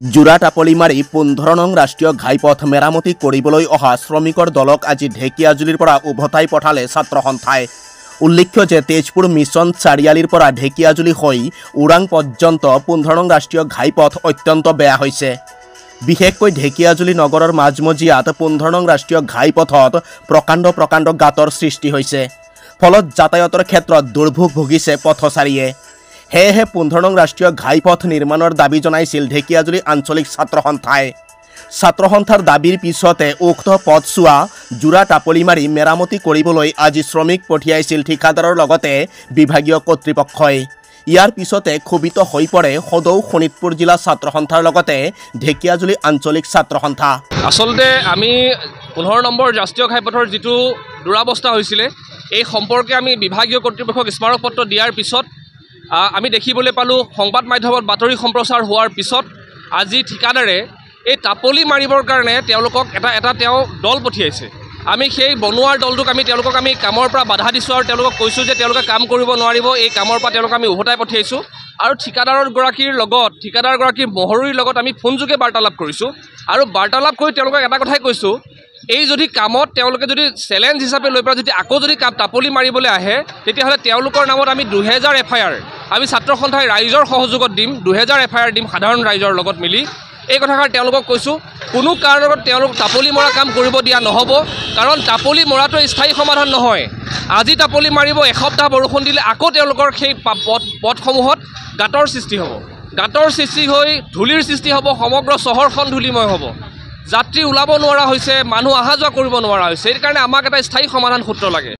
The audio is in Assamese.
জোড়া টাপলি মাৰি 15 নং ৰাষ্ট্ৰীয় ঘাইপথ মেৰামতি কৰিবলৈ অহা শ্ৰমিকৰ দলক আজি ঢেকিয়াজুলিৰ পৰা উভতাই পঠালে ছাত্ৰ সন্থাই। উল্লেখ্য যে তেজপুৰ মিছন চাৰিআলিৰ পৰা ঢেকিয়াজুলি হৈ ওৰাং পৰ্যন্ত 15 নং ৰাষ্ট্ৰীয় ঘাইপথ অত্যন্ত বেয়া হৈছে। বিশেষকৈ ঢেকিয়াজুলি নগৰৰ মাজমজিয়াত 15 নং ৰাষ্ট্ৰীয় ঘাইপথত প্ৰকাণ্ড গাঁতৰ সৃষ্টি হৈছে। ফলত যাতায়াতৰ ক্ষেত্ৰত দুৰ্ভোগ ভুগিছে পথচাৰীয়ে। সেয়েহে 15 নং ৰাষ্ট্ৰীয় ঘাইপথ নিৰ্মাণৰ দাবী জনাইছিল ঢেকিয়াজুলি আঞ্চলিক ছাত্ৰ সন্থাই। ছাত্ৰ সন্থাৰ দাবীৰ পিছতে উক্ত পথছোৱা জোড়া টাপলি মাৰি মেৰামতি কৰিবলৈ আজি শ্ৰমিক পঠিয়াইছিল ঠিকাদাৰৰ লগতে বিভাগীয় কৰ্তৃপক্ষই। ইয়াৰ পিছতে ক্ষোভিত হৈ পৰে সদৌ শোণিতপুৰ জিলা ছাত্ৰ সন্থাৰ লগতে ঢেকিয়াজুলি আঞ্চলিক ছাত্ৰ সন্থা। আচলতে আমি 15 নম্বৰ ৰাষ্ট্ৰীয় ঘাইপথৰ যিটো দুৰাৱস্থা হৈছিলে এই সম্পৰ্কে আমি বিভাগীয় কৰ্তৃপক্ষক স্মাৰক পত্ৰ দিয়াৰ পিছত আমি দেখিবলৈ পালোঁ সংবাদ মাধ্যমত বাতৰি সম্প্ৰচাৰ হোৱাৰ পিছত আজি ঠিকাদাৰে এই টাপলি মাৰিবৰ কাৰণে তেওঁলোকক এটা দল পঠিয়াইছে। আমি সেই বনোৱাৰ দলটোক তেওঁলোকক কামৰ পৰা বাধা দিছোঁ আৰু তেওঁলোকক কৈছোঁ যে তেওঁলোকে কাম কৰিব নোৱাৰিব। এই কামৰ পৰা তেওঁলোকক আমি উভতাই পঠিয়াইছোঁ আৰু ঠিকাদাৰগৰাকীৰ মহৰীৰ লগত আমি ফোনযোগে বাৰ্তালাপ কৰিছোঁ আৰু বাৰ্তালাপ কৰি তেওঁলোকক এটা কথাই কৈছোঁ, এই যদি কামত তেওঁলোকে যদি চেলেঞ্জ হিচাপে লৈ পেলাই যদি আকৌ যদি টাপলি মাৰিবলৈ আহে তেতিয়াহ'লে তেওঁলোকৰ নামত আমি 2000 FIR আমি ছাত্ৰ সন্থাই ৰাইজৰ সহযোগত দিম, 2000 FIR দিম সাধাৰণ ৰাইজৰ লগত মিলি। এই কথাষাৰ তেওঁলোকক কৈছোঁ। কোনো কাৰণত তেওঁলোক টাপলি মৰা কাম কৰিব দিয়া নহ'ব, কাৰণ টাপলি মৰাটো স্থায়ী সমাধান নহয়। আজি টাপলি মাৰিব, এসপ্তাহ বৰষুণ দিলে আকৌ তেওঁলোকৰ সেই পথসমূহত গাঁতৰ সৃষ্টি হ'ব। গাঁতৰ সৃষ্টি হৈ ধূলিৰ সৃষ্টি হ'ব, সমগ্ৰ চহৰখন ধূলিময় হ'ব। যাত্ৰী ওলাব নোৱাৰা হৈছে, মানুহ অহা যোৱা কৰিব নোৱাৰা হৈছে। সেইকাৰণে আমাক এটা স্থায়ী সমাধান সূত্ৰ লাগে।